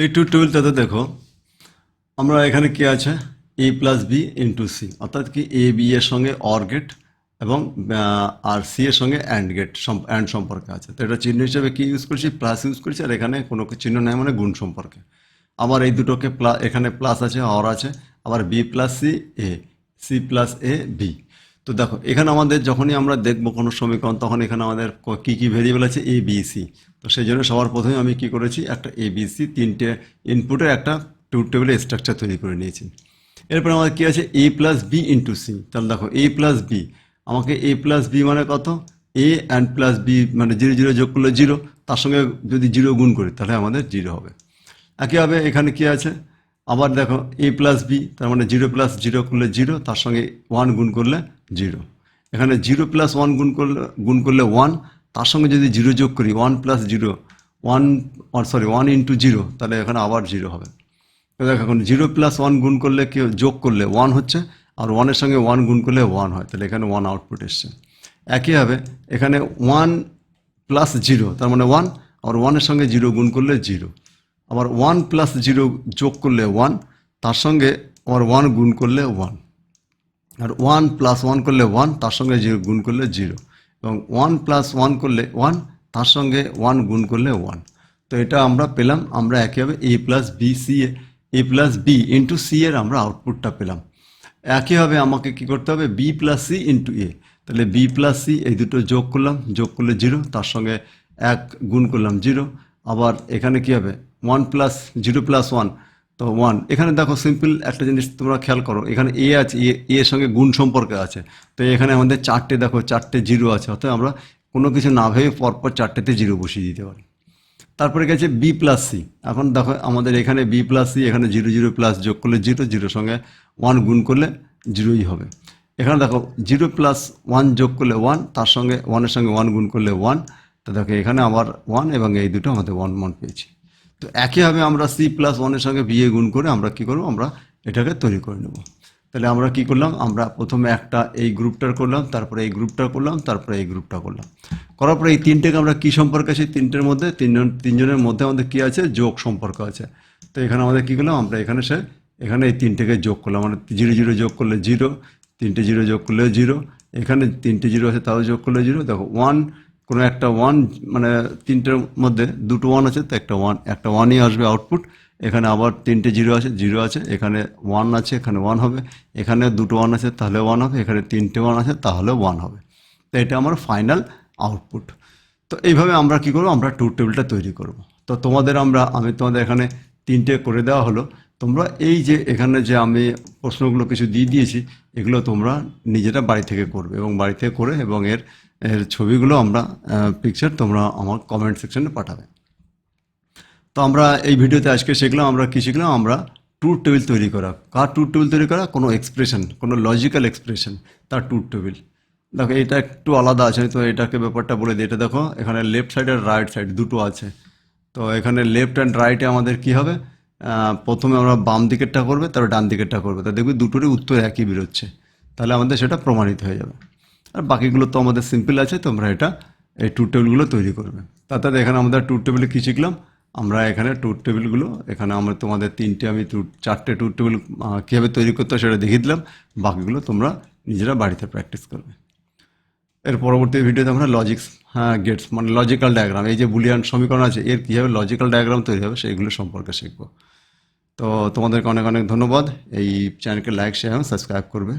এই ট্রুথ টেবিলটাতে দেখো আমরা এখানে কি আছে এ প্লাস বি ইন্টু সি, অর্থাৎ কি এ বি এর সঙ্গে অর গেট এবং আর সি এর সঙ্গে অ্যান্ড গেট অ্যান্ড সম্পর্কে আছে। তো এটা চিহ্ন হিসেবে কি ইউজ করছি, প্লাস ইউজ করছি, আর এখানে কোনো চিহ্ন নেই মানে গুণ সম্পর্কে। আবার এই দুটোকে এখানে প্লাস আছে, অর আছে, আবার B plus C A, C plus A B. তো দেখো এখানে আমাদের যখনই আমরা দেখবো কোনো সমীকরণ তখন এখানে আমাদের কী কী ভেরিয়েবল আছে এ বি সি। তো সেই জন্য সবার প্রথমে আমি কি করেছি, একটা এ বি সি তিনটে ইনপুটের একটা ট্রুথ টেবিলের স্ট্রাকচার তৈরি করে নিয়েছি। এরপর আমাদের কী আছে এ প্লাস বি ইন্টু সি। তাহলে দেখো এ প্লাস বি, আমাকে এ প্লাস বি মানে কত, এ অ্যান্ড প্লাস বি মানে জিরো জিরো যোগ করলে জিরো, তার সঙ্গে যদি জিরো গুণ করি তাহলে আমাদের জিরো হবে। একইভাবে এখানে কি আছে, আবার দেখো এ প্লাস বি তার মানে জিরো প্লাস জিরো করলে জিরো, তার সঙ্গে ওয়ান গুণ করলে জিরো। এখানে জিরো প্লাস ওয়ান গুণ করলে ওয়ান, তার সঙ্গে যদি জিরো যোগ করি one plus zero, one into zero, তাহলে এখানে আবার জিরো হবে। তো দেখো এখন জিরো প্লাস ওয়ান গুণ করলে কি যোগ করলে ওয়ান হচ্ছে, আর ওয়ানের সঙ্গে ওয়ান গুণ করলে ওয়ান হয়, তাহলে এখানে ওয়ান আউটপুট এসছে। একইভাবে এখানে ওয়ান প্লাস জিরো তার মানে ওয়ান, আর ওয়ানের সঙ্গে জিরো গুণ করলে জিরো, আবার ওয়ান প্লাস জিরো যোগ করলে ওয়ান, তার সঙ্গে আবার ওয়ান গুণ করলে ওয়ান, আর ওয়ান প্লাস ওয়ান করলে ওয়ান, তার সঙ্গে জিরো গুণ করলে জিরো, এবং ওয়ান প্লাস ওয়ান করলে ওয়ান, তার সঙ্গে ওয়ান গুণ করলে ওয়ান। তো এটা আমরা পেলাম, আমরা একইভাবে এ প্লাস বি সি এ প্লাস বি ইন্টু সি এর আমরা আউটপুটটা পেলাম। একইভাবে আমাকে কি করতে হবে, বি প্লাস সি ইন্টু এ। তাহলে বি প্লাস সি এই দুটো যোগ করলাম, যোগ করলে জিরো, তার সঙ্গে এক গুণ করলাম জিরো, আবার এখানে কি হবে one plus zero plus one, তো ওয়ান। এখানে দেখো সিম্পল একটা জিনিস তোমরা খেয়াল করো, এখানে এ আছে, এর সঙ্গে গুণ সম্পর্কে আছে, তো এখানে আমাদের চারটে দেখো চারটে জিরো আছে, অর্থাৎ আমরা কোনো কিছু না ভেবে পরপর চারটেতে জিরো বসিয়ে দিতে পারি। তারপরে গেছে বি প্লাস সি। এখন দেখো আমাদের এখানে বি প্লাস সি, এখানে জিরো জিরো প্লাস যোগ করলে জিরো, জিরোর সঙ্গে ওয়ান গুণ করলে জিরোই হবে। এখানে দেখো জিরো প্লাস ওয়ান যোগ করলে ওয়ান, তার সঙ্গে ওয়ানের সঙ্গে ওয়ান গুণ করলে ওয়ান, তো দেখো এখানে আবার ওয়ান এবং এই দুটো আমাদের ওয়ান ওয়ান পেয়েছি। তো একইভাবে আমরা সি প্লাস ওয়ানের সঙ্গে বি এ গুণ করে আমরা কী করবো, আমরা এটাকে তৈরি করে নেব। তাহলে আমরা কি করলাম, আমরা প্রথমে একটা এই গ্রুপটার করলাম, তারপরে এই গ্রুপটা করলাম, তারপরে এই গ্রুপটা করলাম, করার পরে এই তিনটেকে আমরা কী সম্পর্ক আছে, তিনটের মধ্যে তিনজনের মধ্যে আমাদের কী আছে, যোগ সম্পর্ক আছে। তো এখানে আমাদের কী করলাম, আমরা এখানে এই তিনটেকে যোগ করলাম, মানে জিরো জিরো যোগ করলে জিরো, তিনটে জিরো যোগ করলে জিরো, এখানে তিনটে জিরো আছে তাও যোগ করলে জিরো। দেখো ওয়ান, কোনো একটা ওয়ান মানে তিনটের মধ্যে দুটো ওয়ান আছে, তো একটা ওয়ানই আসবে আউটপুট। এখানে আবার তিনটে জিরো আছে, এখানে ওয়ান আছে, এখানে ওয়ান হবে, এখানে দুটো ওয়ান আছে তাহলে ওয়ান হবে, এখানে তিনটে ওয়ান আছে তাহলে ওয়ান হবে। তো এটা আমার ফাইনাল আউটপুট। তো এইভাবে আমরা কি করব, আমরা ট্রুথ টেবিলটা তৈরি করব। তো আমি তোমাদের এখানে তিনটে করে দেওয়া হলো। তোমরা এই যে এখানে যে আমি প্রশ্নগুলো কিছু দিয়ে দিয়েছি, এগুলো তোমরা নিজেরা বাড়ি থেকে করবে, এবং বাড়ি থেকে করে এবং এর ছবিগুলো আমরা পিকচার তোমরা আমার কমেন্ট সেকশনে পাঠাবে। তো আমরা এই ভিডিওতে আজকে শিখলাম, আমরা কী শিখলাম, আমরা ট্রুথ টেবিল তৈরি করা। কার ট্রুথ টেবিল তৈরি করা, কোনো এক্সপ্রেশন, কোনো লজিক্যাল এক্সপ্রেশন, তার ট্রুথ টেবিল। দেখো এটা একটু আলাদা আছে, তো এটাকে ব্যাপারটা বলে দিই। এটা দেখো এখানে লেফট সাইড আর রাইট সাইড দুটো আছে। তো এখানে লেফট অ্যান্ড রাইটে আমাদের কি হবে, প্রথমে আমরা বাম দিকেরটা করবে, তারপর ডান দিকেরটা করবে, তা দেখবি দুটোরই উত্তর একই বেরোচ্ছে, তাহলে আমাদের সেটা প্রমাণিত হয়ে যাবে। আর বাকিগুলো তো আমাদের সিম্পল আছে, তোমরা এই ট্রুথ টেবিলগুলো তৈরি করবে। তাতে এখানে আমাদের ট্রুথ টেবিলে কী শিখলাম, আমরা এখানে ট্রুথ টেবিলগুলো, এখানে আমরা তোমাদের চারটে ট্রুথ টেবিল কীভাবে তৈরি করতে হয় সেটা দেখিয়ে দিলাম। বাকিগুলো তোমরা নিজেরা বাড়িতে প্র্যাকটিস করবে। এর পরবর্তী ভিডিওতে আমরা গেটস মানে লজিক্যাল ডায়াগ্রাম, এই যে বুলিয়ান সমীকরণ আছে এর কীভাবে লজিক্যাল ডায়াগ্রাম তৈরি হবে সেইগুলো সম্পর্কে শিখব। তো তোমাদেরকে অনেক অনেক ধন্যবাদ। এই চ্যানেলকে লাইক, শেয়ার এবং সাবস্ক্রাইব করবে।